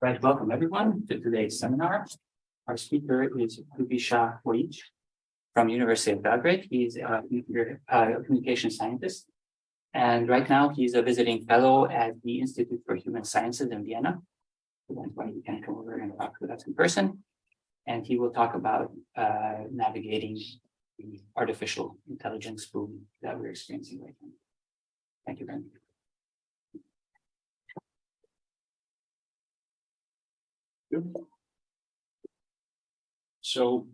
Right, welcome everyone to today's seminar. Our speaker is Ljubisa Bojic from University of Belgrade. He's a communication scientist. And right now he's a visiting fellow at the Institute for Human Sciences in Vienna. So that's why he can come over and talk with us in person. And he will talk about navigating the artificial intelligence boom that we're experiencing right now. Thank you very much. So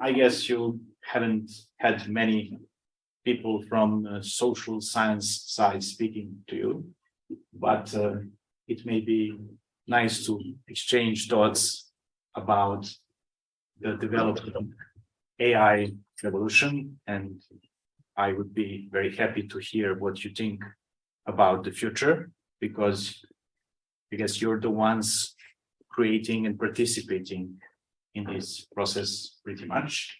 I guess you haven't had many people from the social science side speaking to you, but it may be nice to exchange thoughts about the development AI revolution, and I would be very happy to hear what you think about the future, because I guess you're the ones creating and participating in this process pretty much.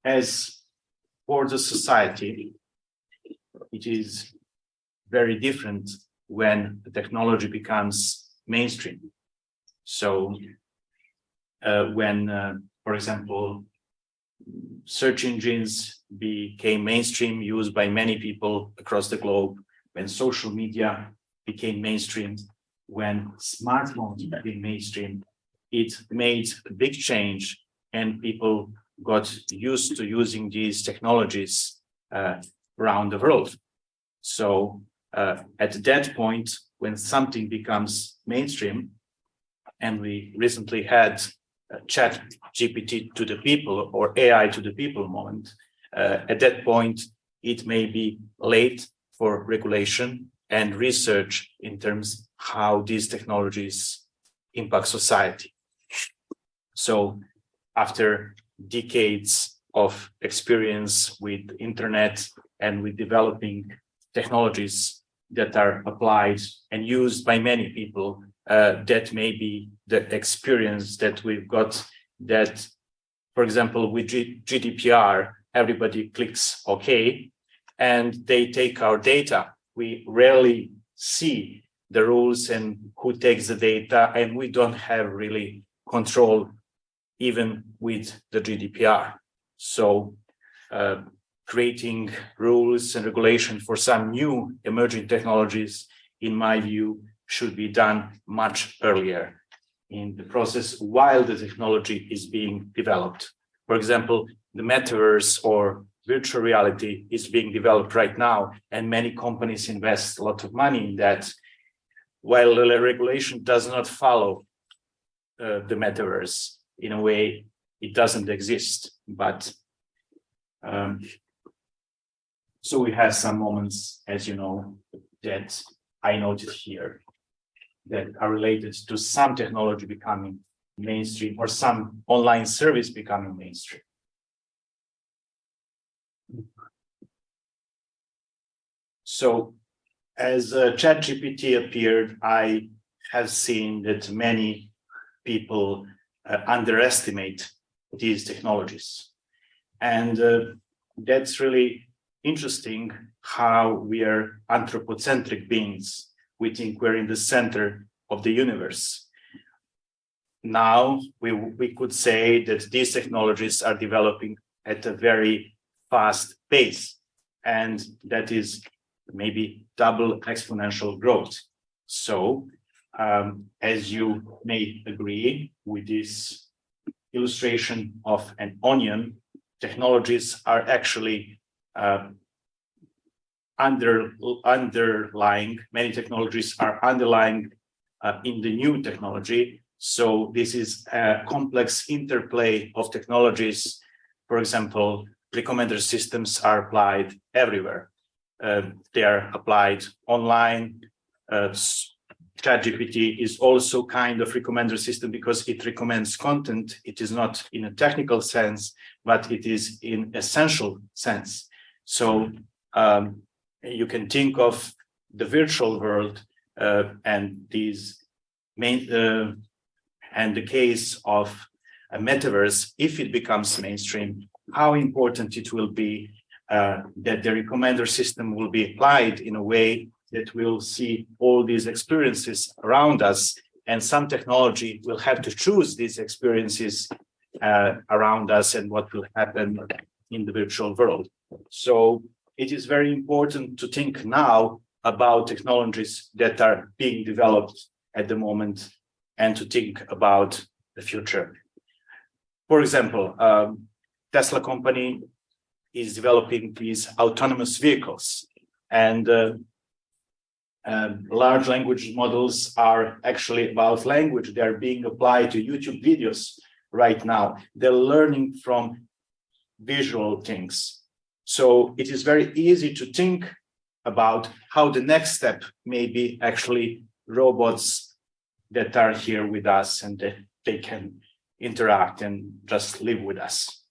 As for the society, it is very different when the technology becomes mainstream. So when, for example, search engines became mainstream, used by many people across the globe, when social media became mainstream, when smartphones became mainstream, it made a big change and people got used to using these technologies around the world. So at that point, when something becomes mainstream, and we recently had chat GPT to the people or AI to the people moment, at that point, it may be late for regulation and research in terms how these technologies impact society. So after decades of experience with internet and with developing technologies that are applied and used by many people, that may be the experience that we've got, that, for example, with GDPR, everybody clicks OK, and they take our data. We rarely see the rules and who takes the data, and we don't have really control even with the GDPR. So creating rules and regulation for some new emerging technologies, in my view, should be done much earlier in the process while the technology is being developed. For example, the metaverse or virtual reality is being developed right now, and many companies invest a lot of money in that, while the regulation does not follow the metaverse. In a way, it doesn't exist. But so we have some moments, as you know, that I noted here that are related to some technology becoming mainstream or some online service becoming mainstream. So as ChatGPT appeared, I have seen that many people underestimate these technologies. And that's really interesting how we are anthropocentric beings. We think we're in the center of the universe. Now we could say that these technologies are developing at a very fast pace, and that is maybe double exponential growth. So as you may agree with this illustration of an onion, technologies are actually underlying, many technologies are underlying in the new technology. So this is a complex interplay of technologies. For example, recommender systems are applied everywhere. They are applied online. ChatGPT is also kind of recommender system because it recommends content. It is not in a technical sense, but it is in essential sense. So you can think of the virtual world and these and the case of a metaverse, if it becomes mainstream, how important it will be that the recommender system will be applied in a way that will see all these experiences around us, and some technology will have to choose these experiences around us and what will happen in the virtual world. So it is very important to think now about technologies that are being developed at the moment and to think about the future. For example, Tesla company is developing these autonomous vehicles, and large language models are actually about language. They're being applied to YouTube videos right now. They're learning from visual things. So it is very easy to think about how the next step may be actually robots that are here with us and that they can interact and just live with us.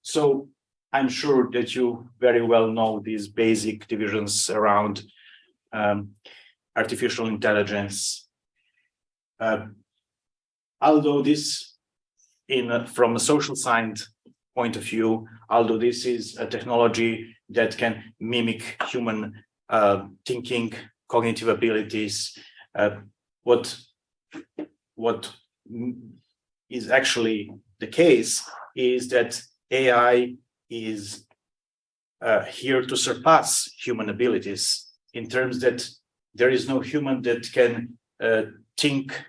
So I'm sure that you very well know these basic divisions around artificial intelligence. Although this, from a social science point of view, although this is a technology that can mimic human thinking, cognitive abilities, what is actually the case is that AI is here to surpass human abilities in terms that there is no human that can think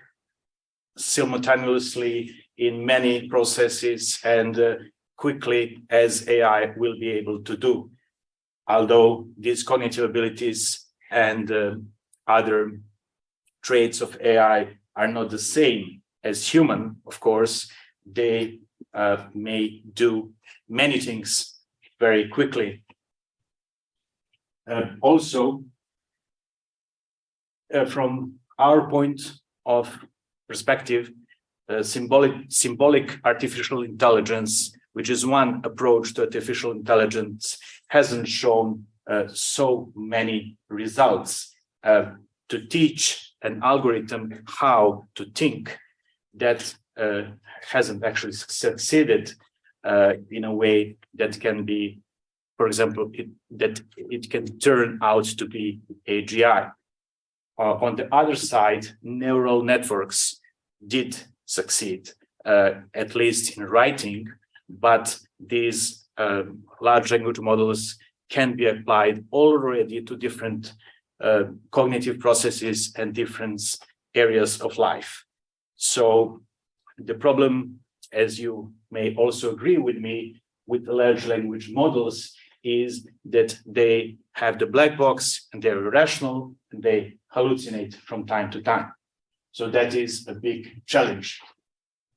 simultaneously in many processes and quickly as AI will be able to do. Although these cognitive abilities and other traits of AI are not the same as human, of course, they may do many things very quickly. Also, from our point of perspective, symbolic artificial intelligence, which is one approach to artificial intelligence, hasn't shown so many results. To teach an algorithm how to think, that hasn't actually succeeded in a way that can be, for example, that it can turn out to be AGI. On the other side, neural networks did succeed, at least in writing, but these large language models can be applied already to different cognitive processes and different areas of life. So the problem, as you may also agree with me, with the large language models is that they have the black box and they're irrational and they hallucinate from time to time. So that is a big challenge.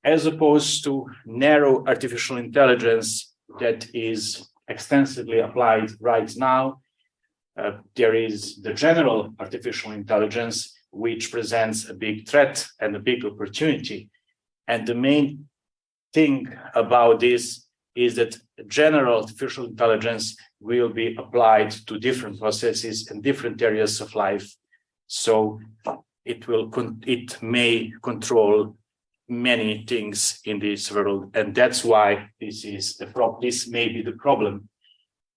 As opposed to narrow artificial intelligence that is extensively applied right now, there is the general artificial intelligence, which presents a big threat and a big opportunity. And the main thing about this is that general artificial intelligence will be applied to different processes and different areas of life. So it may control many things in this world, and that's why this is the problem. This may be the problem,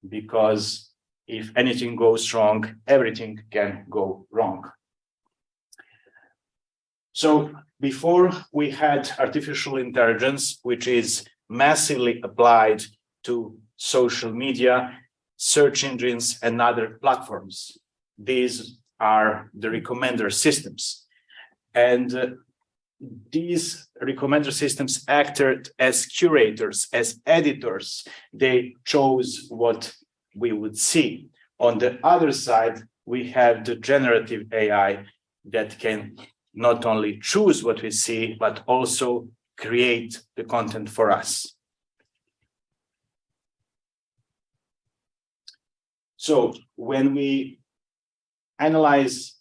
because if anything goes wrong, everything can go wrong. So before we had artificial intelligence, which is massively applied to social media, search engines, and other platforms. These are the recommender systems. And these recommender systems acted as curators, as editors. They chose what we would see. On the other side, we have the generative AI that can not only choose what we see, but also create the content for us. So when we analyze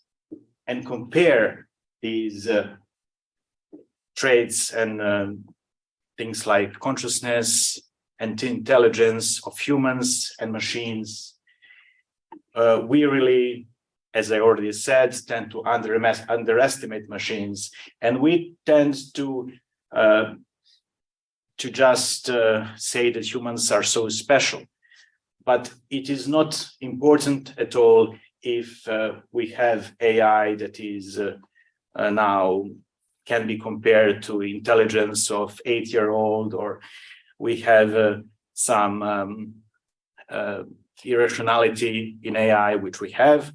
and compare these traits and things like consciousness and intelligence of humans and machines, we really, as I already said, tend to underestimate machines, and we tend to just say that humans are so special. but it is not important at all if we have AI that is now can be compared to intelligence of 8-year-old, or we have some irrationality in AI, which we have.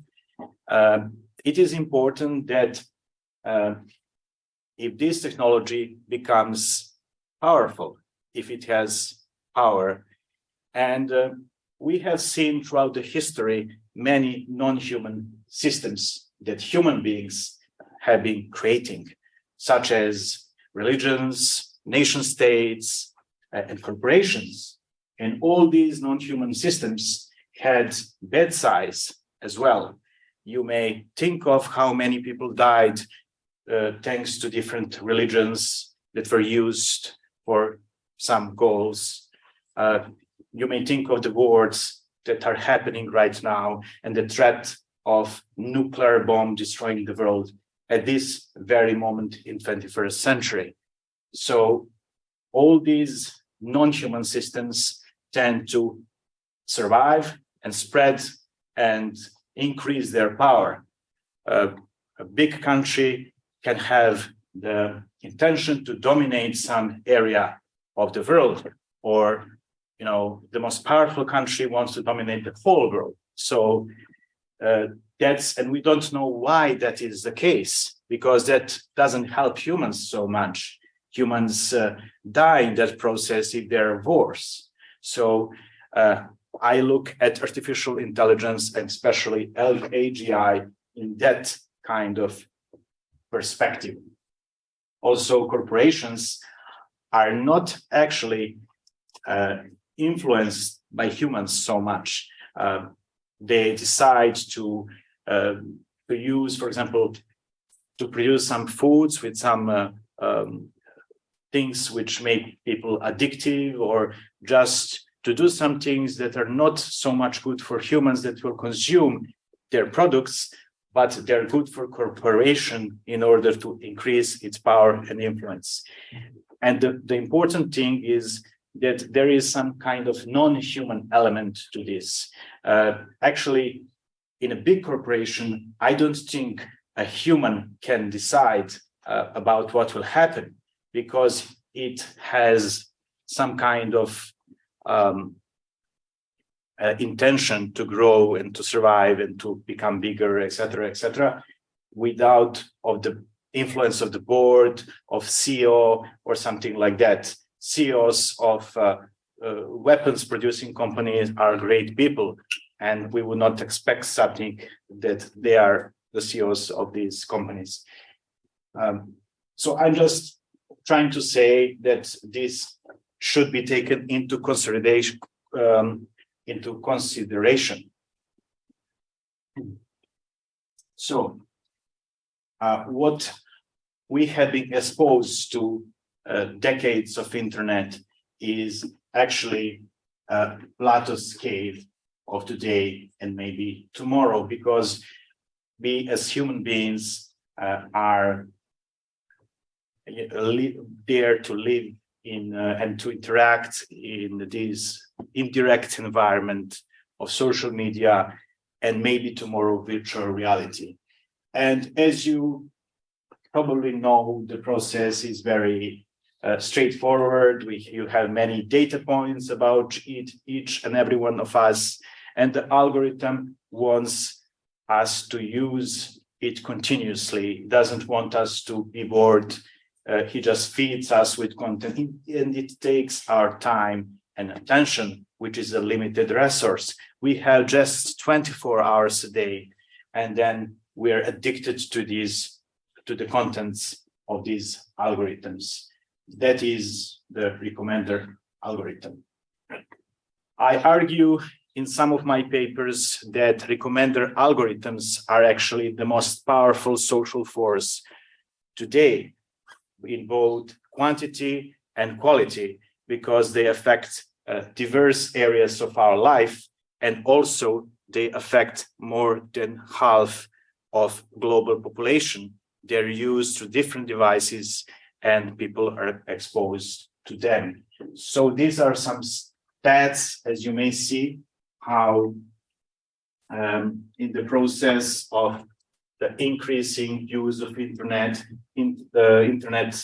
It is important that if this technology becomes powerful, if it has power, and we have seen throughout the history many non-human systems that human beings have been creating, such as religions, nation states, and corporations. And all these non-human systems had bad sides as well. You may think of how many people died thanks to different religions that were used for some goals. You may think of the wars that are happening right now and the threat of nuclear bomb destroying the world at this very moment in 21st century. So all these non-human systems tend to survive and spread and increase their power. A big country can have the intention to dominate some area of the world, or the most powerful country wants to dominate the whole world. So and we don't know why that is the case, because that doesn't help humans so much. Humans die in that process if there are wars. So I look at artificial intelligence, and especially AGI, in that kind of perspective. Also, corporations are not actually influenced by humans so much. They decide to use, for example, to produce some foods with some things which make people addictive, or just to do some things that are not so much good for humans that will consume their products, but they're good for corporation in order to increase its power and influence. And the important thing is that there is some kind of non-human element to this. Actually, in a big corporation, I don't think a human can decide about what will happen, because it has some kind of intention to grow and to survive and to become bigger, etc., without of the influence of the board, of CEO, or something like that. CEOs of weapons producing companies are great people, and we would not expect something that they are the CEOs of these companies. So I'm just trying to say that this should be taken into consideration. So, what we have been exposed to decades of internet is actually Plato's cave of today and maybe tomorrow, because we as human beings are there to live in and to interact in this indirect environment of social media and maybe tomorrow virtual reality. And as you probably know, the process is very straightforward. You have many data points about each and every one of us, and the algorithm wants us to use it continuously. It doesn't want us to be bored. He just feeds us with content, and it takes our time and attention, which is a limited resource. We have just 24 hours a day, and then we're addicted to the contents of these algorithms. That is the recommender algorithm. I argue in some of my papers that recommender algorithms are actually the most powerful social force today, in both quantity and quality, because they affect diverse areas of our life, and also they affect more than half of global population. They're used through different devices, and people are exposed to them. So these are some stats, as you may see. how in the process of the increasing use of internet, the internet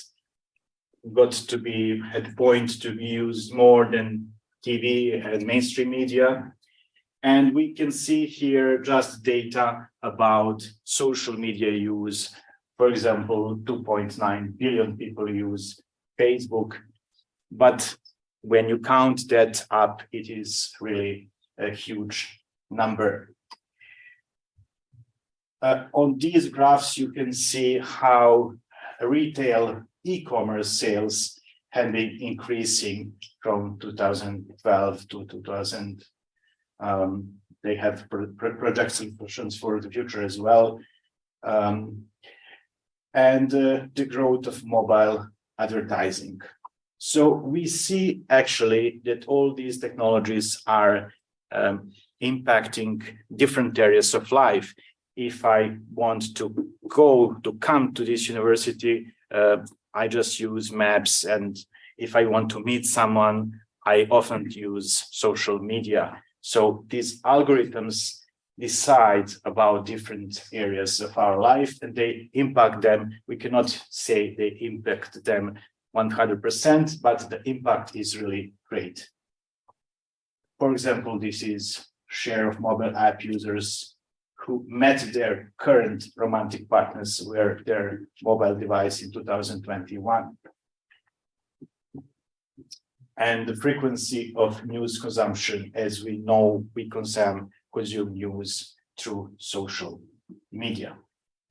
got to be at point to be used more than TV and mainstream media. And we can see here just data about social media use. For example, 2.9 billion people use Facebook. But when you count that up, it is really a huge number. On these graphs, you can see how retail e-commerce sales have been increasing from 2012 to 2000. They have projections for the future as well. And the growth of mobile advertising. So we see actually that all these technologies are impacting different areas of life. If I want to come to this university, I just use maps. And if I want to meet someone, I often use social media. So these algorithms decide about different areas of our life and they impact them. We cannot say they impact them 100%, but the impact is really great. For example, this is share of mobile app users who met their current romantic partners with their mobile device in 2021. And the frequency of news consumption, as we know, we consume news through social media.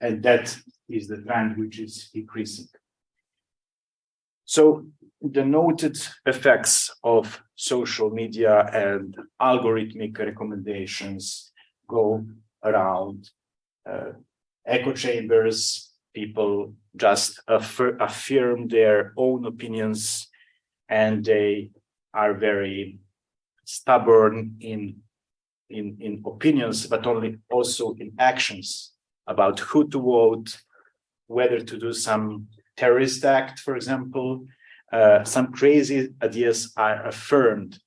And that is the trend which is increasing. So the noted effects of social media and algorithmic recommendations go around echo chambers. People just affirm their own opinions, and they are very stubborn in opinions, but also in actions about who to vote, whether to do some terrorist act, for example. Some crazy ideas are affirmed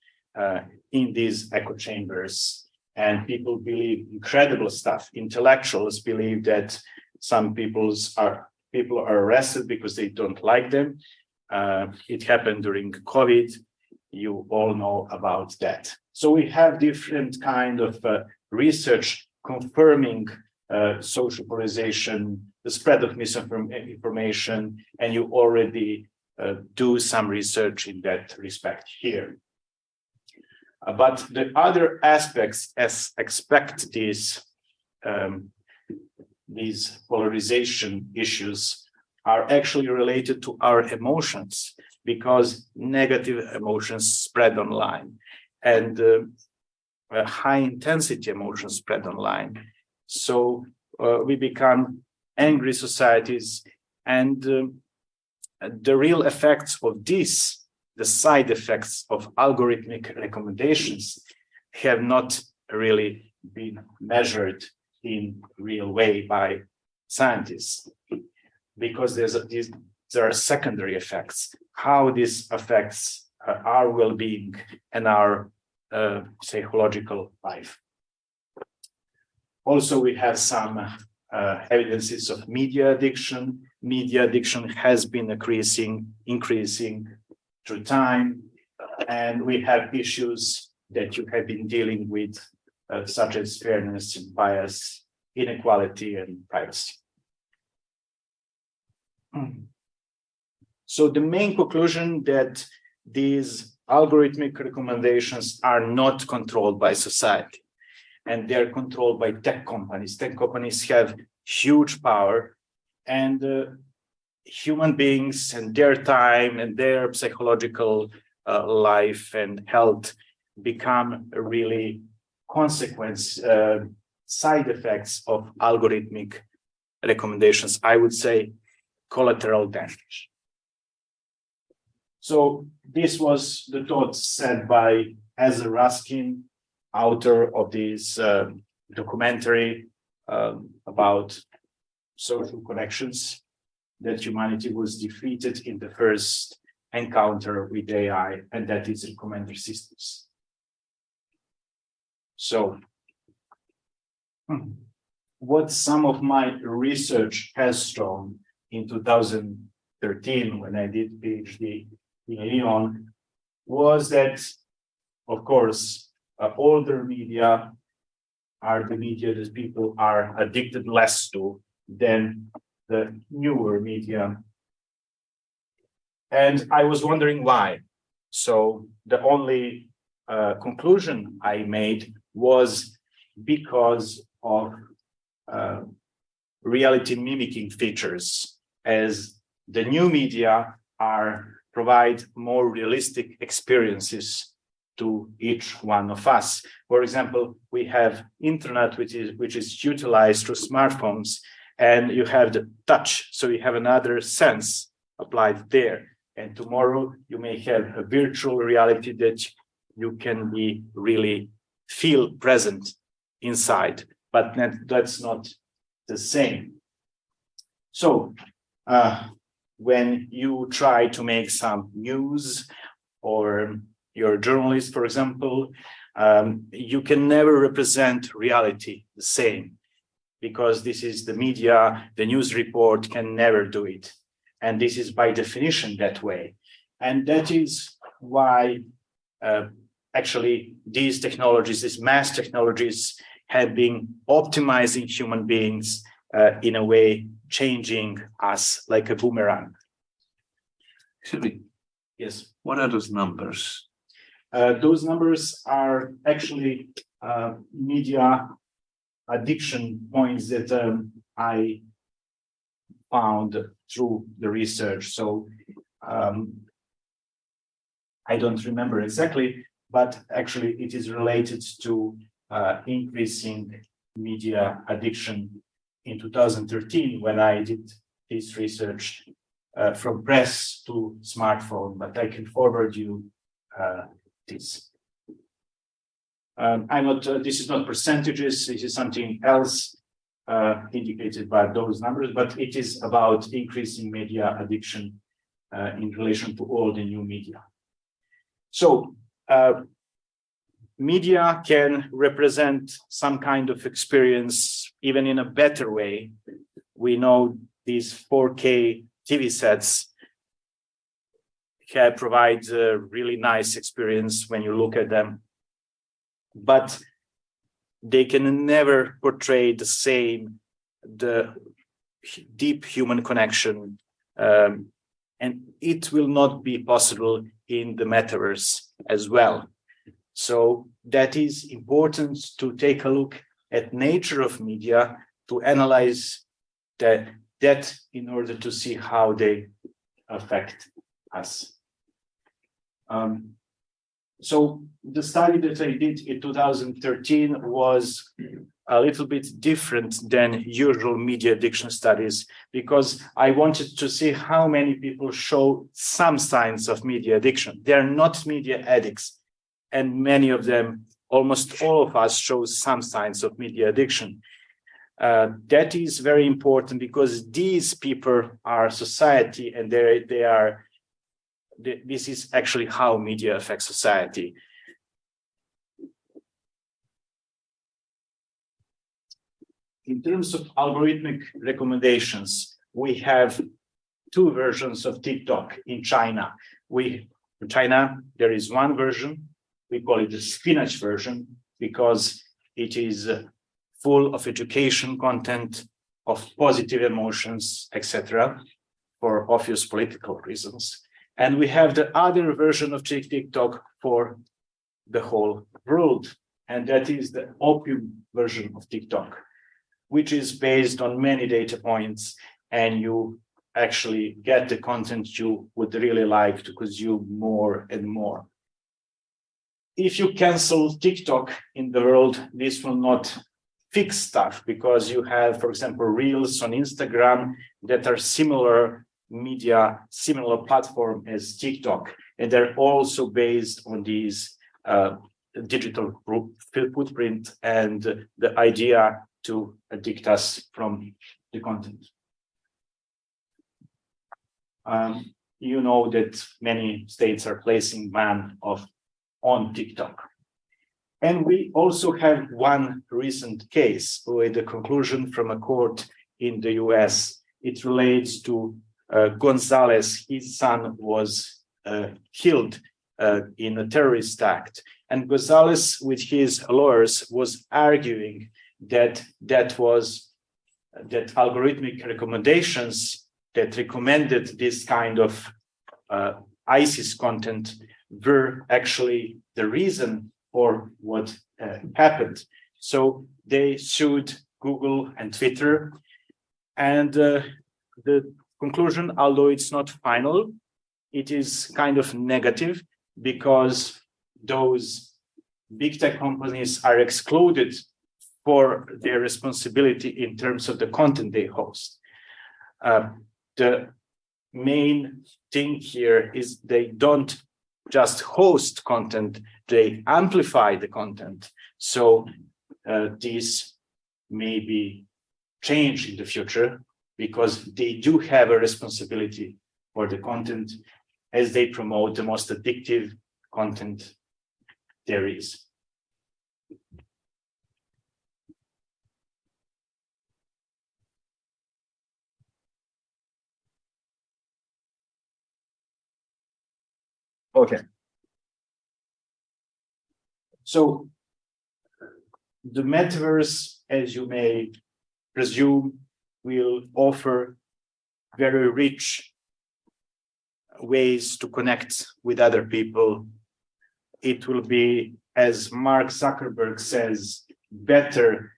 in these echo chambers, and people believe incredible stuff. Intellectuals believe that some people are arrested because they don't like them. It happened during COVID. You all know about that. So we have different kind of research confirming social polarization, the spread of misinformation, and you already do some research in that respect here. But the other aspects as expect these polarization issues are actually related to our emotions, because negative emotions spread online and high intensity emotions spread online. So we become angry societies, and the real effects of this, the side effects of algorithmic recommendations, have not really been measured in real way by scientists, because there are secondary effects, how this affects our well-being and our psychological life. Also, we have some evidences of media addiction. Media addiction has been increasing through time, and we have issues that you have been dealing with, such as fairness and bias, inequality, and privacy. So the main conclusion that these algorithmic recommendations are not controlled by society, and they're controlled by tech companies. Tech companies have huge power, and human beings and their time and their psychological life and health become really side effects of algorithmic recommendations. I would say collateral damage. So this was the thought said by Ezra Ruskin, author of this documentary about social connections, that humanity was defeated in the first encounter with AI, and that is recommender systems. So, what some of my research has shown in 2013, when I did PhD in Lyon, was that, of course, older media are the media that people are addicted less to than the newer media. And I was wondering why. So the only conclusion I made was because of reality mimicking features, as the new media provide more realistic experiences to each one of us. For example, we have internet, which is utilized through smartphones, and you have the touch, so you have another sense applied there. And tomorrow you may have a virtual reality that you can be really feel present inside, but that's not the same. So when you try to make some news, or you're a journalist, for example, you can never represent reality the same, because this is the media, the news report can never do it. And this is by definition that way. And that is why actually these technologies, these mass technologies, have been optimizing human beings in a way, changing us like a boomerang. Excuse me. Yes. What are those numbers? Those numbers are actually media addiction points that I found through the research. So I don't remember exactly, but actually it is related to increasing media addiction in 2013 when I did this research from press to smartphone, but I can forward you this. This is not percentages, this is something else indicated by those numbers, but it is about increasing media addiction in relation to all the new media. So media can represent some kind of experience even in a better way. We know these 4K TV sets can provide a really nice experience when you look at them, but they can never portray the deep human connection, and it will not be possible in the metaverse as well. So that is important to take a look at nature of media, to analyze that in order to see how they affect us. So the study that I did in 2013 was a little bit different than usual media addiction studies, because I wanted to see how many people show some signs of media addiction. They are not media addicts, and many of them, almost all of us, show some signs of media addiction. That is very important because these people are society, and this is actually how media affects society. In terms of algorithmic recommendations, we have two versions of TikTok in China. In China, there is one version. We call it the spinach version because it is full of education content, of positive emotions, etc., for obvious political reasons. And we have the other version of TikTok for the whole world, and that is the opium version of TikTok, which is based on many data points, and you actually get the content you would really like to consume more and more. If you cancel TikTok in the world, this will not fix stuff, because you have, for example, Reels on Instagram that are similar media, similar platform as TikTok, and they're also based on these digital footprint and the idea to addict us from the content. You know that many states are placing ban on TikTok. And we also have one recent case with a conclusion from a court in the US. It relates to Gonzalez. His son was killed in a terrorist act. And Gonzalez, with his lawyers, was arguing that algorithmic recommendations that recommended this kind of ISIS content were actually the reason for what happened. So they sued Google and Twitter. And the conclusion, although it's not final, it is kind of negative because those big tech companies are excluded for their responsibility in terms of the content they host. The main thing here is they don't just host content, they amplify the content. So this may be changed in the future because they do have a responsibility for the content as they promote the most addictive content there is. Okay. So the metaverse, as you may presume, will offer very rich ways to connect with other people. It will be, as Mark Zuckerberg says, better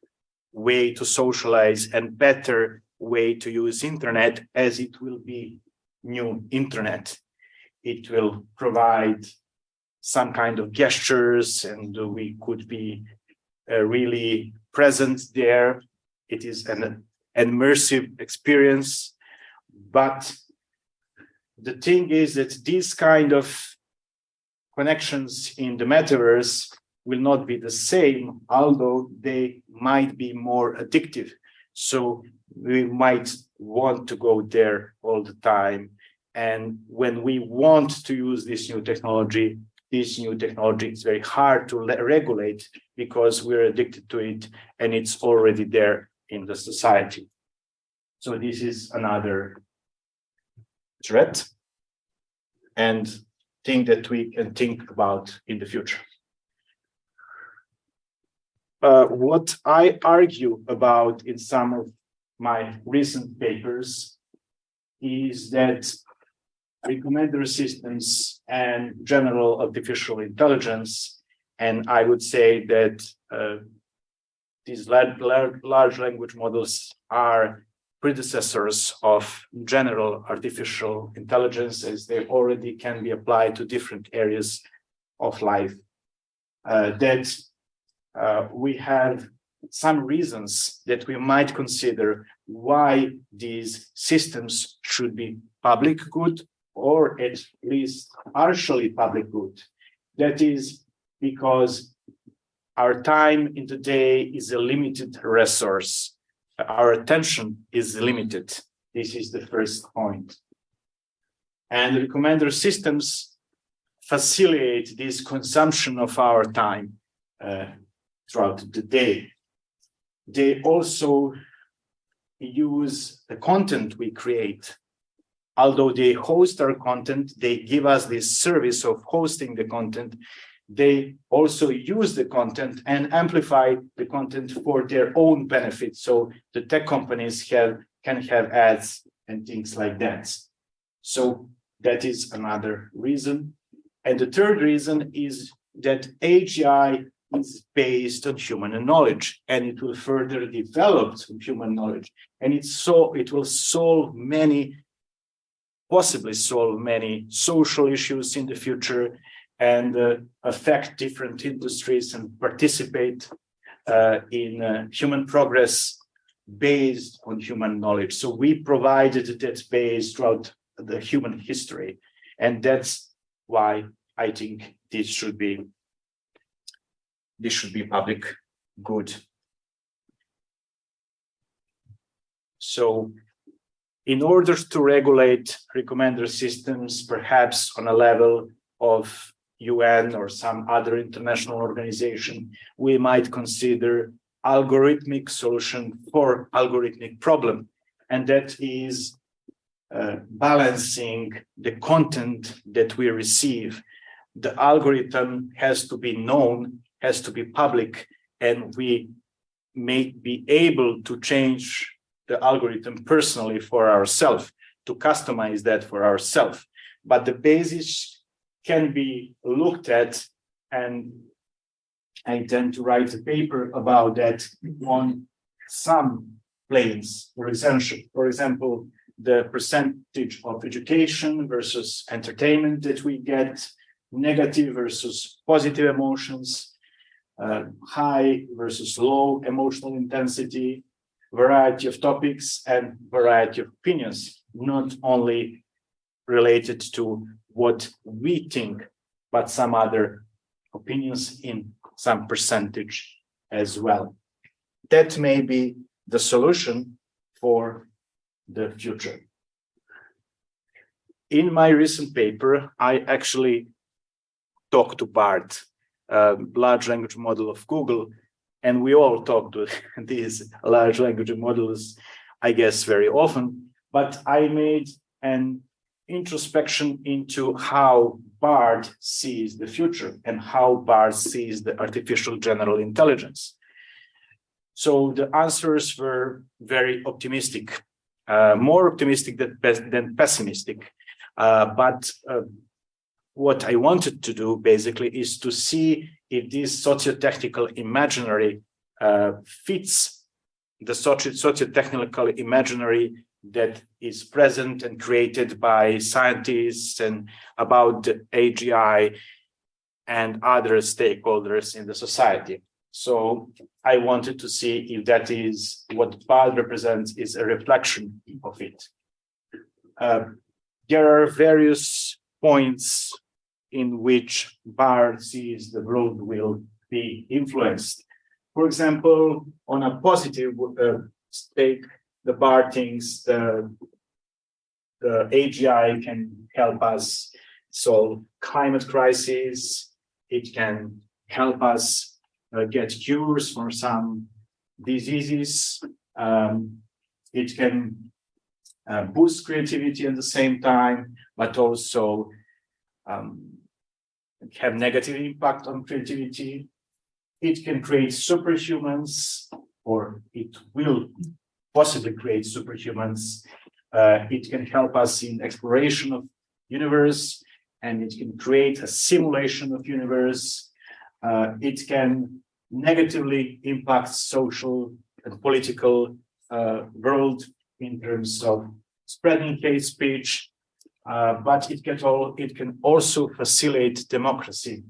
way to socialize and better way to use internet, as it will be new internet. It will provide some kind of gestures and we could be really present there. It is an immersive experience. But the thing is that these kind of connections in the metaverse will not be the same, although they might be more addictive. So we might want to go there all the time. And when we want to use this new technology is very hard to regulate because we're addicted to it and it's already there in the society. So this is another threat and thing that we can think about in the future. What I argue about in some of my recent papers is that recommender systems and general artificial intelligence, and I would say that these large language models are predecessors of general artificial intelligence, as they already can be applied to different areas of life. We have some reasons that we might consider why these systems should be public good or at least partially public good. That is because our time in the day is a limited resource. Our attention is limited. This is the first point. And recommender systems facilitate this consumption of our time throughout the day. They also use the content we create. Although they host our content, they give us this service of hosting the content. They also use the content and amplify the content for their own benefit. So the tech companies can have ads and things like that. So that is another reason. And the third reason is that AGI is based on human knowledge, and it will further develop human knowledge. And it will possibly solve many social issues in the future and affect different industries and participate in human progress based on human knowledge. So we provided that base throughout the human history. And that's why I think this should be public good. So in order to regulate recommender systems, perhaps on a level of UN or some other international organization, we might consider algorithmic solution for algorithmic problem. And that is balancing the content that we receive. The algorithm has to be known, has to be public, and we may be able to change the algorithm personally for ourselves, to customize that for ourselves. But the basics can be looked at, and I intend to write a paper about that on some planes. For example, the percentage of education versus entertainment that we get, negative versus positive emotions, high versus low emotional intensity, variety of topics, and variety of opinions, not only related to what we think, but some other opinions in some percentage as well. That may be the solution for the future. In my recent paper, I actually talked to BART, large language model of Google, and we all talk to these large language models, I guess, very often, but I made an introspection into how BART sees the future and how BART sees the artificial general intelligence. So the answers were very optimistic, more optimistic than pessimistic. But what I wanted to do basically is to see if this socio-technical imaginary fits the socio-technical imaginary that is present and created by scientists and about the AGI and other stakeholders in the society. So I wanted to see if that is what BART represents is a reflection of it. There are various points in which BART sees the world will be influenced. For example, on a positive stake, the BART thinks the AGI can help us solve climate crises. It can help us get cures for some diseases. It can boost creativity at the same time, but also have negative impact on creativity. It can create superhumans, or it will possibly create superhumans. It can help us in exploration of universe, and it can create a simulation of universe. It can negatively impact social and political world in terms of spreading hate speech, but it can also facilitate democracy.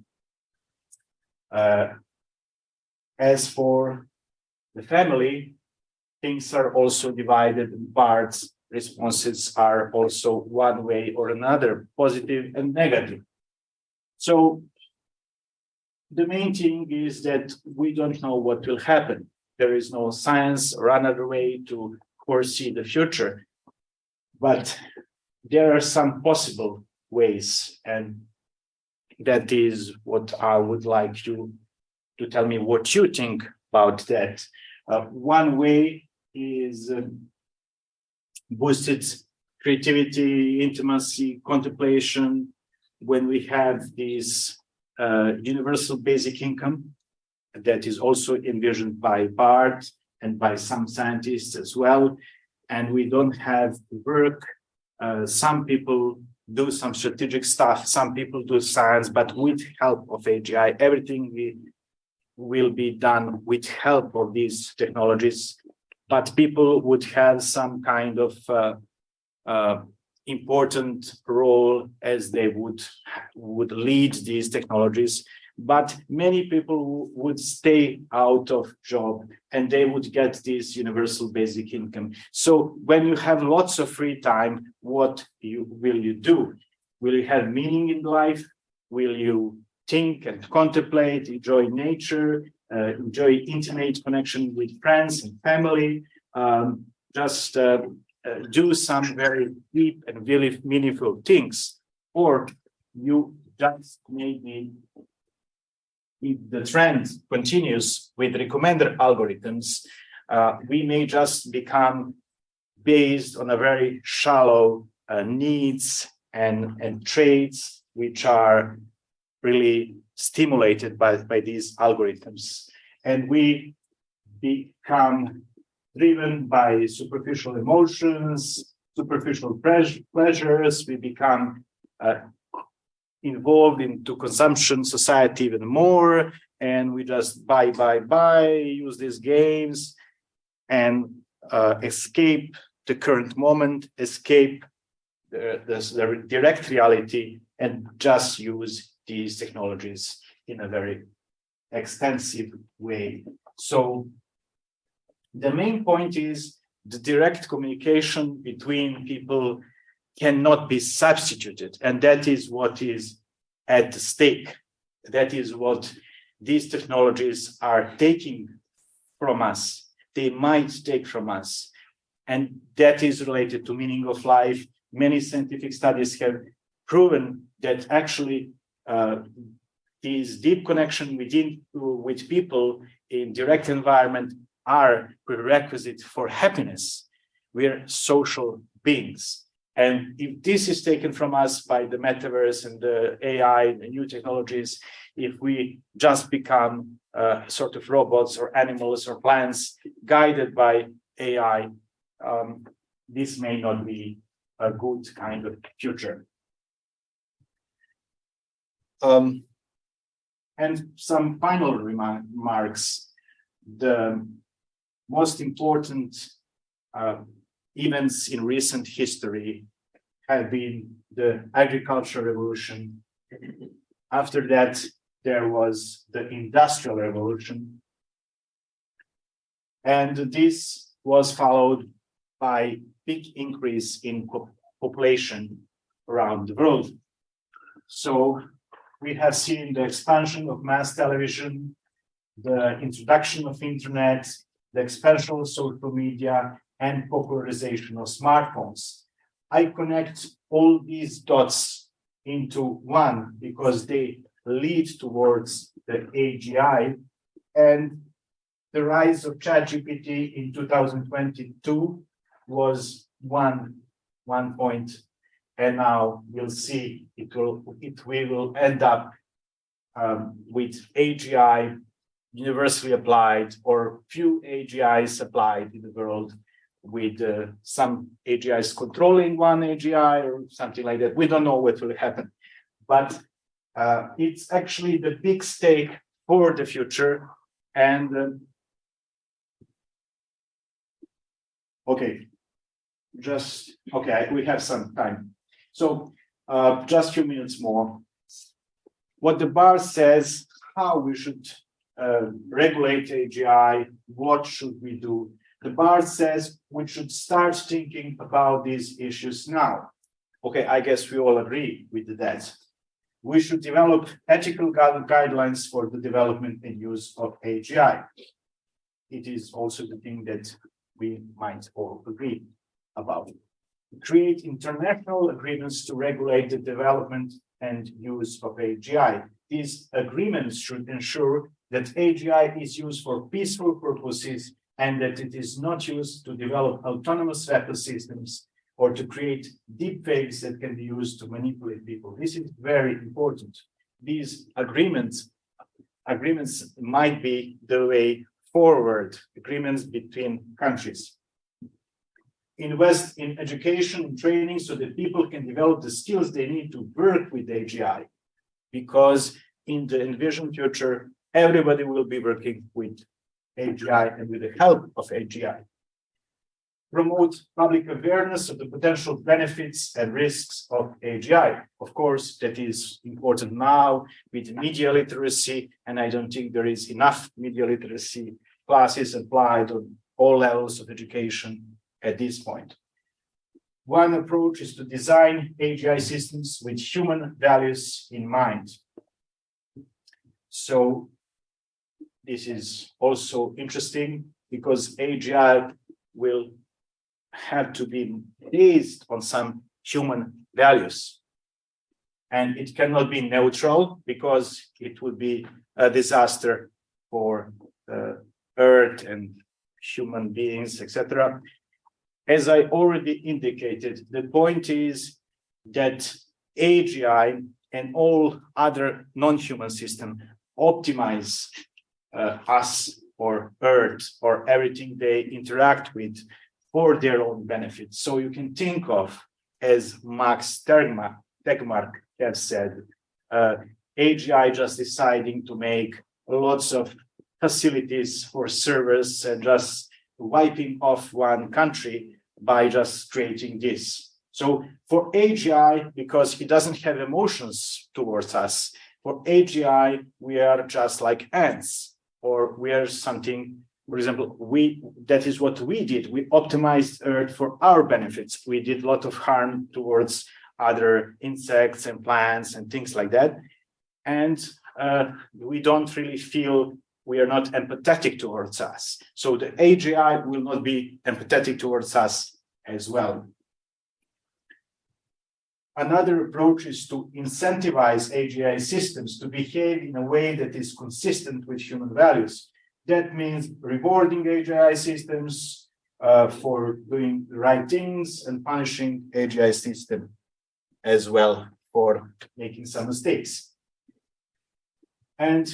As for the family, things are also divided, and BART's responses are also one way or another, positive and negative. So the main thing is that we don't know what will happen. There is no science or another way to foresee the future, but there are some possible ways, and that is what I would like you to tell me what you think about that. One way is boosted creativity, intimacy, contemplation, when we have this universal basic income that is also envisioned by BART and by some scientists as well, and we don't have work. Some people do some strategic stuff, some people do science, but with help of AGI, everything will be done with help of these technologies, but people would have some kind of important role as they would lead these technologies, but many people would stay out of job and they would get this universal basic income. So when you have lots of free time, what will you do? Will you have meaning in life? Will you think and contemplate, enjoy nature, enjoy intimate connection with friends and family, do some very deep and really meaningful things? Or you just maybe if the trend continues with recommender algorithms, we may just become based on a very shallow needs and traits which are really stimulated by these algorithms. And we become driven by superficial emotions, superficial pleasures. We become involved into consumption society even more, and we just buy, use these games and escape the current moment, escape the direct reality, and just use these technologies in a very extensive way. So the main point is the direct communication between people cannot be substituted, and that is what is at stake. That is what these technologies are taking from us. They might take from us, and that is related to meaning of life. Many scientific studies have proven that actually these deep connection with people in direct environment are prerequisite for happiness. We are social beings. And if this is taken from us by the metaverse and the AI and the new technologies, if we just become sort of robots or animals or plants guided by AI, this may not be a good kind of future. And some final remarks. The most important events in recent history have been the agricultural revolution. After that, there was the industrial revolution. And this was followed by big increase in population around the world. So we have seen the expansion of mass television, the introduction of internet, the expansion of social media, and popularization of smartphones. I connect all these dots into one because they lead towards the AGI, and the rise of ChatGPT in 2022 was one point, and now we'll see it will end up with AGI universally applied, or few AGIs applied in the world, with some AGIs controlling one AGI or something like that. We don't know what will happen, but it's actually the big stake for the future. And okay, we have some time. So just a few minutes more. What the bar says, how we should regulate AGI, what should we do? The bar says we should start thinking about these issues now. Okay, I guess we all agree with that. We should develop ethical guidelines for the development and use of AGI. It is also the thing that we might all agree about. Create international agreements to regulate the development and use of AGI. These agreements should ensure that AGI is used for peaceful purposes and that it is not used to develop autonomous weapon systems or to create deep fakes that can be used to manipulate people. This is very important. These agreements might be the way forward, agreements between countries. Invest in education and training so that people can develop the skills they need to work with AGI, because in the envisioned future, everybody will be working with AGI and with the help of AGI. Promote public awareness of the potential benefits and risks of AGI. Of course, that is important now with media literacy, and I don't think there is enough media literacy classes applied on all levels of education at this point. One approach is to design AGI systems with human values in mind. So this is also interesting because AGI will have to be based on some human values. and it cannot be neutral because it would be a disaster for Earth and human beings, etc. As I already indicated, the point is that AGI and all other non-human systems optimize us or Earth or everything they interact with for their own benefit. So you can think of, as Max Tegmark has said, AGI just deciding to make lots of facilities for servers and just wiping off one country by just creating this. So for AGI, because it doesn't have emotions towards us, for AGI, we are just like ants, or we are something, for example, that is what we did. We optimized Earth for our benefits. We did a lot of harm towards other insects and plants and things like that. And we don't really feel, we are not empathetic towards us. So the AGI will not be empathetic towards us as well. Another approach is to incentivize AGI systems to behave in a way that is consistent with human values. That means rewarding AGI systems for doing the right things and punishing AGI system as well for making some mistakes. And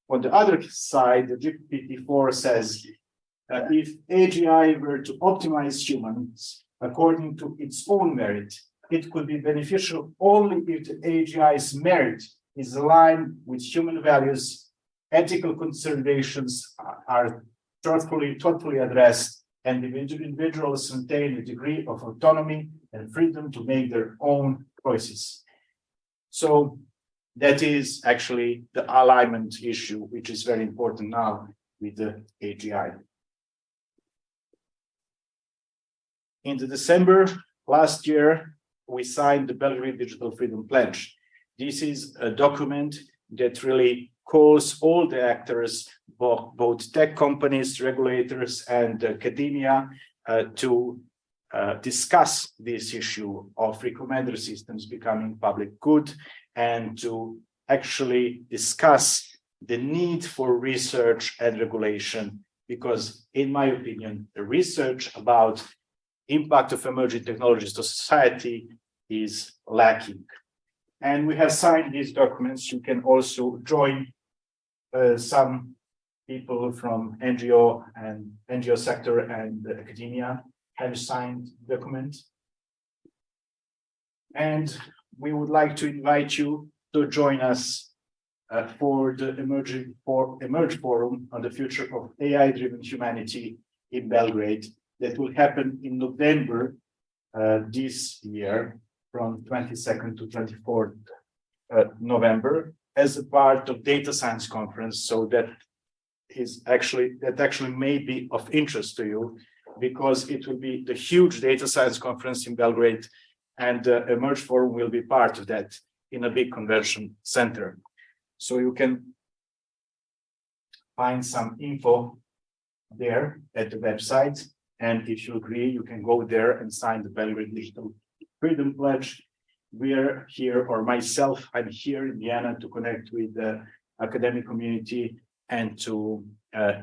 on the other side, the GPT-4 says if AGI were to optimize humans according to its own merit, it could be beneficial only if the AGI's merit is aligned with human values, ethical considerations are thoughtfully addressed, and individuals maintain a degree of autonomy and freedom to make their own choices. So that is actually the alignment issue, which is very important now with the AGI. In December last year, we signed the Belgrade Digital Freedom Pledge. This is a document that really calls all the actors, both tech companies, regulators, and academia, to discuss this issue of recommender systems becoming public good, and to actually discuss the need for research and regulation, because in my opinion, the research about impact of emerging technologies to society is lacking. And we have signed these documents. You can also join some people from NGO sector and academia have signed documents. And we would like to invite you to join us for the Emerge Forum on the future of AI-driven humanity in Belgrade that will happen in November this year, from 22nd to 24th November, as a part of Data Science Conference. So that actually may be of interest to you, because it will be the huge Data Science Conference in Belgrade, and the Emerge Forum will be part of that in a big convention center. So you can find some info there at the website, and if you agree, you can go there and sign the Belgrade Digital Freedom Pledge. We're here, or myself, I'm here in Vienna to connect with the academic community and to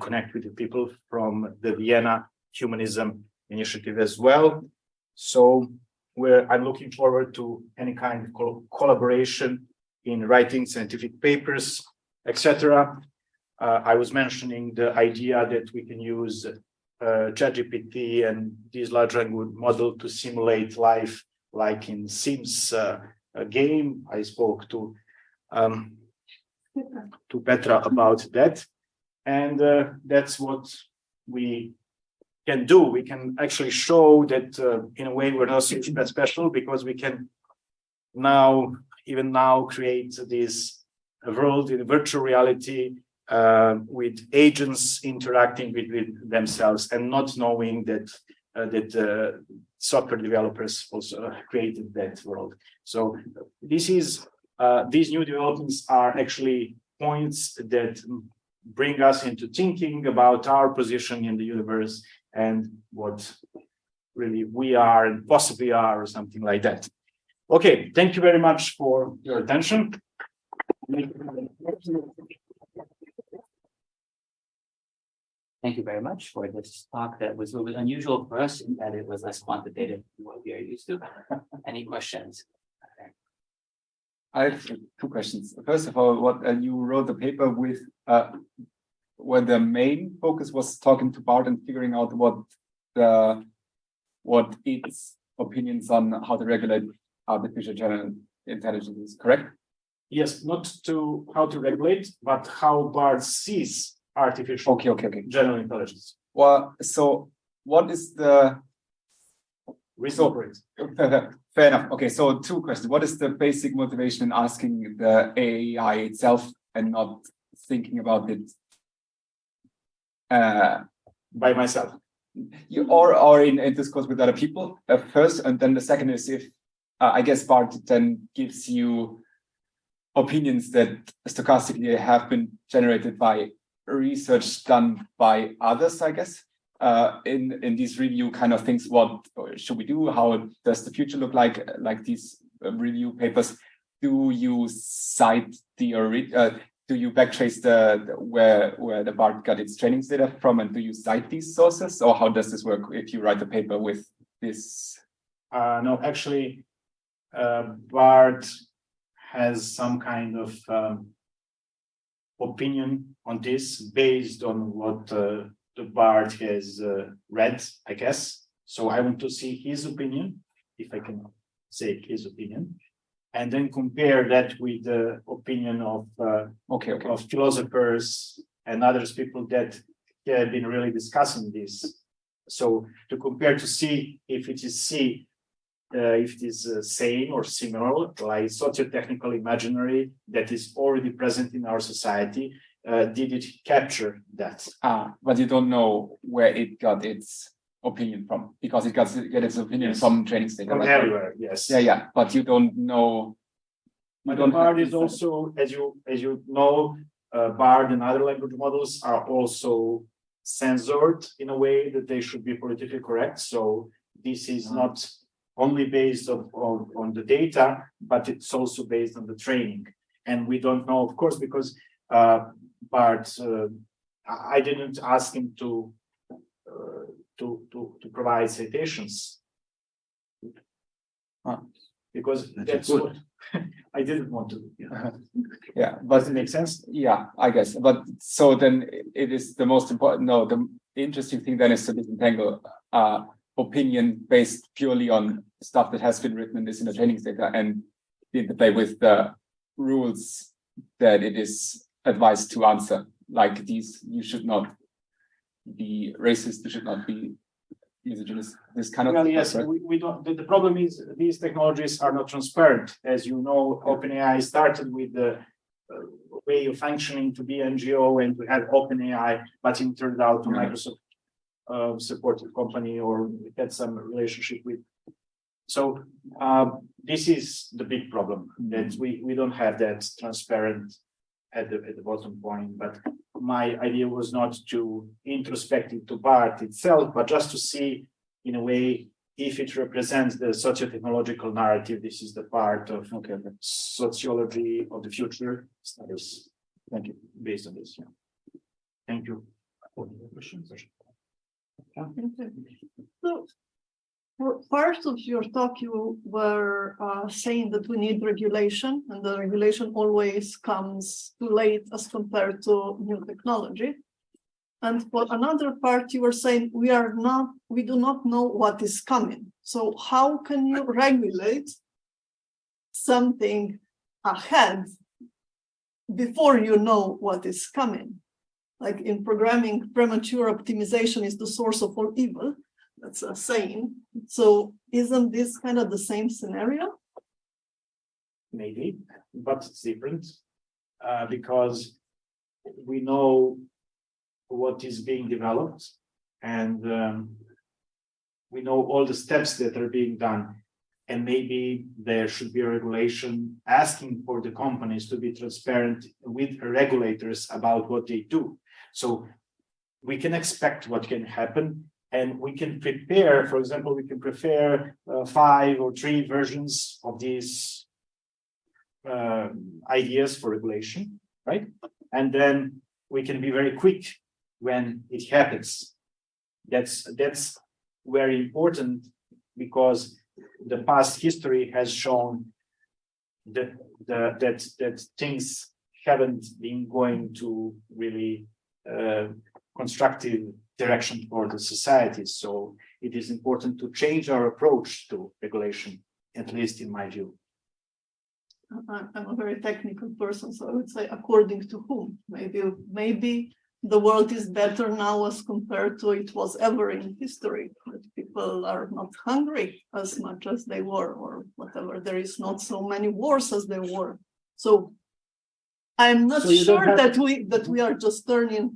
connect with the people from the Vienna Humanism Initiative as well. So I'm looking forward to any kind of collaboration in writing scientific papers, etc. I was mentioning the idea that we can use ChatGPT and this large language model to simulate life, like in Sims game. I spoke to Petra about that, and that's what we can do. We can actually show that in a way we're not so special, because we can even now create this world in virtual reality with agents interacting with themselves and not knowing that software developers also created that world. So these new developments are actually points that bring us into thinking about our position in the universe and what really we are and possibly are, or something like that. Okay, thank you very much for your attention. Thank you very much for this talk that was a little bit unusual for us in that it was less quantitative than what we are used to. Any questions? I have two questions. First of all, what you wrote the paper with, where the main focus was talking to Bart and figuring out what its opinions on how to regulate artificial general intelligence is, correct? Yes, not to how to regulate, but how Bart sees artificial Okay. general intelligence. Well, so what is the Reason for it. fair enough. Okay, so two questions. What is the basic motivation in asking the AI itself and not thinking about it By myself? or in discourse with other people first, and then the second is if I guess Bart then gives you opinions that stochastically have been generated by research done by others, I guess. In these review kind of things, what should we do? How does the future look like these review papers? Do you cite the do you backtrace where the Bart got its training data from, and do you cite these sources, or how does this work if you write a paper with this? No, actually, Bart has some kind of opinion on this based on what the Bart has read, I guess. So I want to see his opinion, if I can say his opinion, and then compare that with the opinion of of philosophers and others people that have been really discussing this. So to compare to see if it is same or similar, like socio-technical imaginary that is already present in our society. Did it capture that? But you don't know where it got its opinion from, because it got its opinion from training data. From everywhere, yes. Yeah. But you don't know. But the Bard is also, as you know, Bard and other language models are also censored in a way that they should be politically correct. So this is not only based on the data, but it's also based on the training. And we don't know, of course, because Bart, I didn't ask him to provide citations, because that's what I didn't want to. Yeah, does it make sense? Yeah, I guess. But so then it is the most important. No, the interesting thing then is to disentangle opinion based purely on stuff that has been written in this inner training data and the interplay with the rules that it is advised to answer. Like these, you should not be racist, you should not be misogynist, this kind of well, stuff, yes, right? we don't. The problem is these technologies are not transparent. As you know, OpenAI started with the way of functioning to be NGO and to have OpenAI, but it turned out to Microsoft supported company or had some relationship with. So this is the big problem, that we don't have that transparent at the bottom point. But my idea was not to introspect into Bart itself, but just to see in a way if it represents the socio-technological narrative. This is the part of sociology of the future studies. Thank you. Based on this, yeah. Thank you. Questions? So, for part of your talk, you were saying that we need regulation, and the regulation always comes too late as compared to new technology. And for another part, you were saying we do not know what is coming. So how can you regulate something ahead before you know what is coming? Like in programming, premature optimization is the source of all evil. That's a saying. So isn't this kind of the same scenario? Maybe, but it's different because we know what is being developed, and we know all the steps that are being done. And maybe there should be a regulation asking for the companies to be transparent with regulators about what they do. So we can expect what can happen, And we can prepare, for example, we can prepare 5 or 3 versions of these ideas for regulation, right? And then we can be very quick when it happens. That's very important, because the past history has shown that things haven't been going to really constructive direction for the society. So it is important to change our approach to regulation, at least in my view. I'm a very technical person, so I would say according to whom. Maybe the world is better now as compared to it was ever in history. People are not hungry as much as they were, or whatever. There is not so many wars as there were. So I'm not sure that we are just turning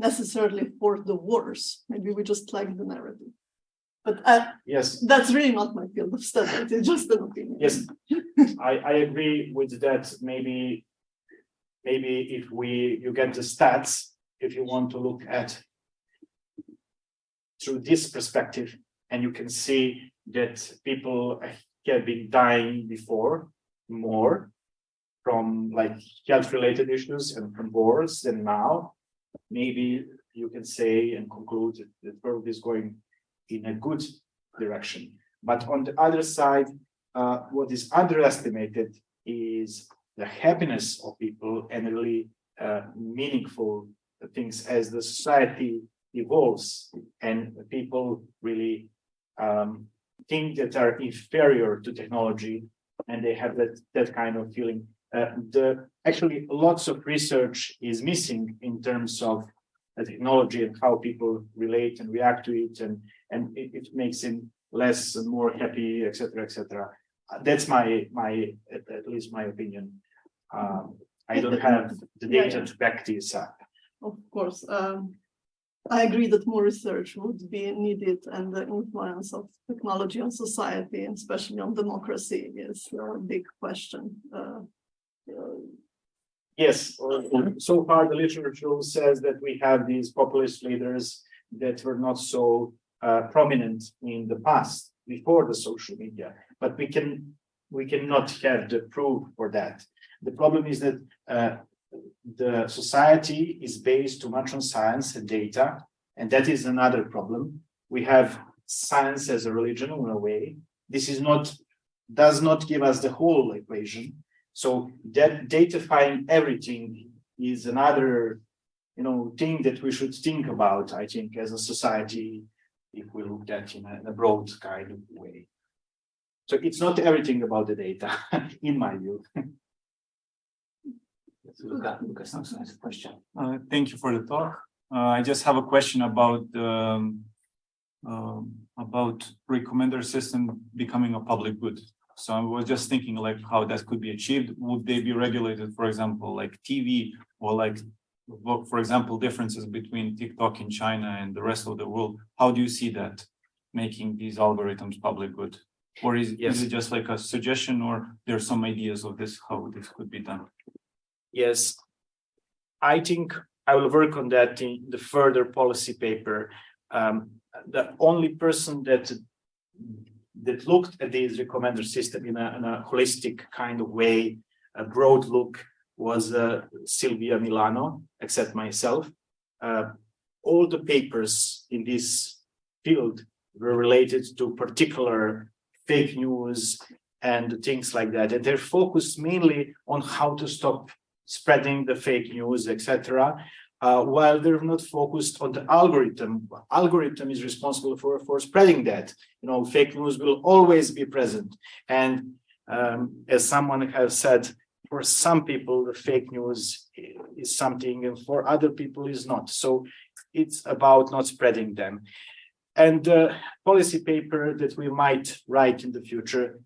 necessarily for the wars. Maybe we just like the narrative. But yes, that's really not my field of study. It's just an opinion. Yes, I agree with that. Maybe if you get the stats, if you want to look at through this perspective, and you can see that people have been dying before more from like health-related issues and from wars than now, maybe you can say and conclude that the world is going in a good direction. But on the other side, what is underestimated is the happiness of people and really meaningful things as the society evolves and people really think that are inferior to technology, and they have that kind of feeling. Actually, lots of research is missing in terms of technology and how people relate and react to it, and it makes them less and more happy, etc., etc. That's at least my opinion. I don't have the data to back this up. Of course, I agree that more research would be needed, and the influence of technology on society, especially on democracy, is a big question. Yes, so far the literature says that we have these populist leaders that were not so prominent in the past before the social media, but we cannot have the proof for that. The problem is that the society is based too much on science and data, and that is another problem. We have science as a religion in a way. This does not give us the whole equation. So that datafying everything is another, thing that we should think about, I think, as a society, if we look at in a broad kind of way. So it's not everything about the data, in my view. Lucas also has a question. Thank you for the talk. I just have a question about recommender system becoming a public good. So I was just thinking like how that could be achieved. Would they be regulated, for example, like TV, or like, for example, differences between TikTok in China and the rest of the world? How do you see that making these algorithms public good? Or is it just like a suggestion, or there are some ideas of this, how this could be done? Yes, I think I will work on that in the further policy paper. The only person that looked at this recommender system in a holistic kind of way, a broad look, was Silvia Milano, except myself. All the papers in this field were related to particular fake news and things like that. And they're focused mainly on how to stop spreading the fake news, etc., while they're not focused on the algorithm. Algorithm is responsible for spreading that. Fake news will always be present. And as someone has said, for some people, the fake news is something, and for other people is not. So it's about not spreading them. And the policy paper that we might write in the future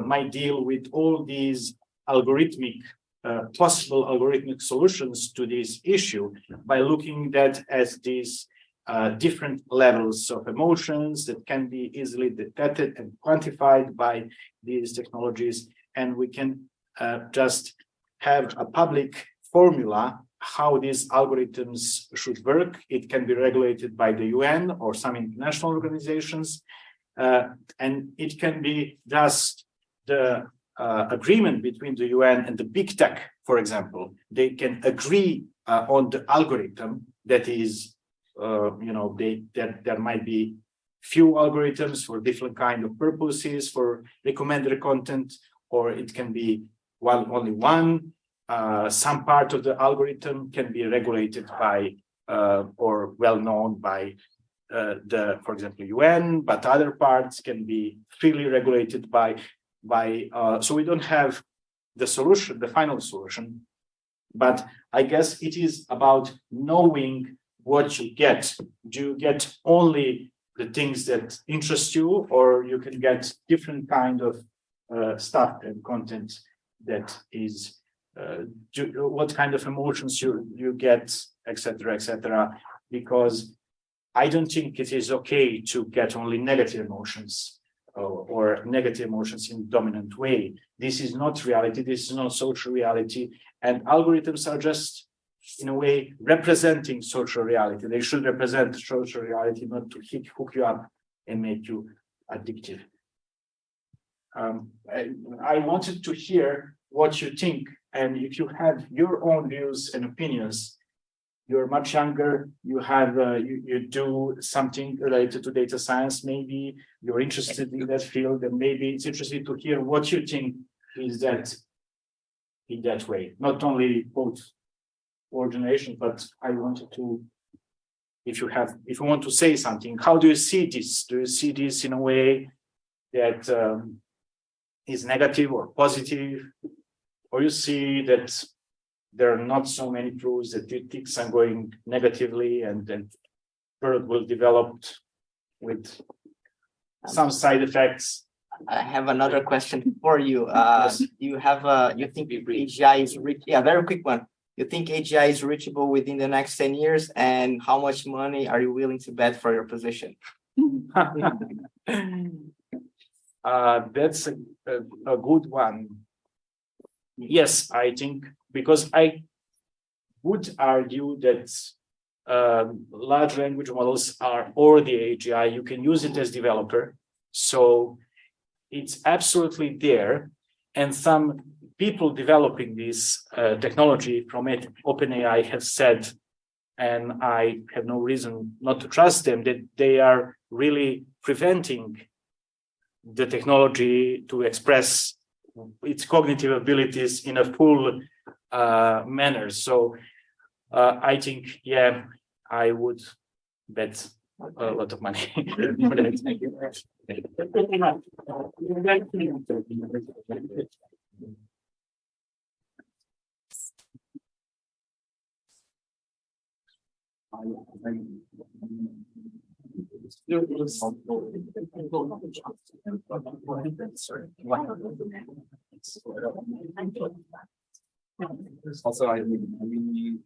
might deal with all these possible algorithmic solutions to this issue by looking at these different levels of emotions that can be easily detected and quantified by these technologies. And we can just have a public formula how these algorithms should work. It can be regulated by the UN or some international organizations, and it can be just the agreement between the UN and the big tech, for example. They can agree on the algorithm that is, there might be few algorithms for different kind of purposes for recommended content, or it can be only one. Some part of the algorithm can be regulated by or well known by for example, UN, but other parts can be freely regulated by. So we don't have the solution, the final solution, but I guess it is about knowing what you get. Do you get only the things that interest you, or you can get different kind of stuff and content that is what kind of emotions you get, etc., etc. Because I don't think it is okay to get only negative emotions or negative emotions in dominant way. This is not reality. This is not social reality, and algorithms are just, in a way, representing social reality. They should represent social reality, not to hook you up and make you addictive. I wanted to hear what you think, and if you have your own views and opinions. You're much younger, you have you do something related to data science, maybe you're interested in that field, and maybe it's interesting to hear what you think is that in that way, not only both our generation, but I wanted to, if you want to say something, how do you see this? Do you see this in a way that is negative or positive, or you see that there are not so many proofs that things are going negatively, and then world will develop with some side effects? I have another question for you. Yes. You think AGI is reach? Yeah, very quick one. You think AGI is reachable within the next 10 years, and how much money are you willing to bet for your position? That's a good one. Yes, I think, because I would argue that large language models are already AGI. You can use it as developer, so it's absolutely there. And some people developing this technology from OpenAI have said, and I have no reason not to trust them, that they are really preventing the technology to express its cognitive abilities in a full manner. So I think, yeah, I would bet a lot of money. Thank you. Also, I mean,